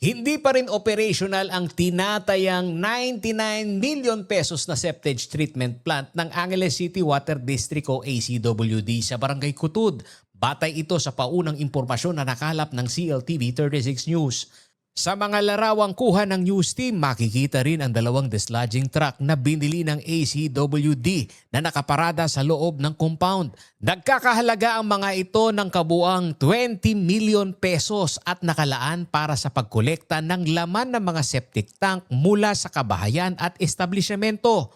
Hindi pa rin operational ang tinatayang 99 million pesos na septage treatment plant ng Angeles City Water District o ACWD sa Barangay Kutud. Batay ito sa paunang impormasyon na nakalap ng CLTV 36 News. Sa mga larawang kuha ng news team, makikita rin ang dalawang dislodging truck na binili ng ACWD na nakaparada sa loob ng compound. Nagkakahalaga ang mga ito ng kabuang 20 million pesos at nakalaan para sa pagkolekta ng laman ng mga septic tank mula sa kabahayan at establishmento.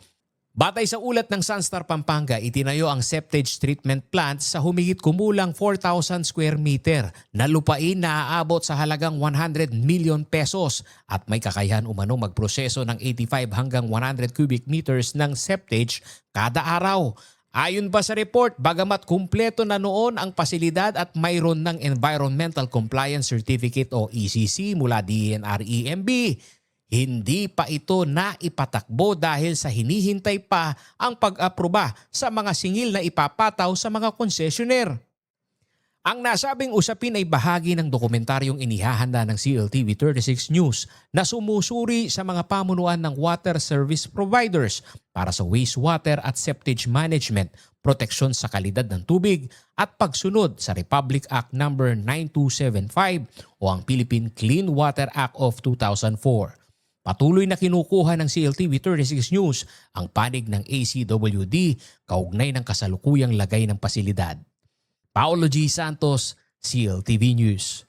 Batay sa ulat ng Sunstar Pampanga, itinayo ang septage treatment plant sa humigit kumulang 4,000 square meter na lupain na aabot sa halagang 100 million pesos at may kakayahan umano magproseso ng 85 hanggang 100 cubic meters ng septage kada araw. Ayon pa sa report, bagamat kumpleto na noon ang pasilidad at mayroon ng Environmental Compliance Certificate o ECC mula DNR-EMB, hindi pa ito naipatakbo dahil sa hinihintay pa ang pag-aproba sa mga singil na ipapataw sa mga konsesyonner. Ang nasabing usapin ay bahagi ng dokumentaryong inihahanda ng CLTV 36 News na sumusuri sa mga pamunuan ng water service providers para sa wastewater at septage management, proteksyon sa kalidad ng tubig at pagsunod sa Republic Act No. 9275 o ang Philippine Clean Water Act of 2004. Patuloy na kinukuha ng CLTV 36 News ang panig ng ACWD kaugnay ng kasalukuyang lagay ng pasilidad. Paolo G. Santos, CLTV News.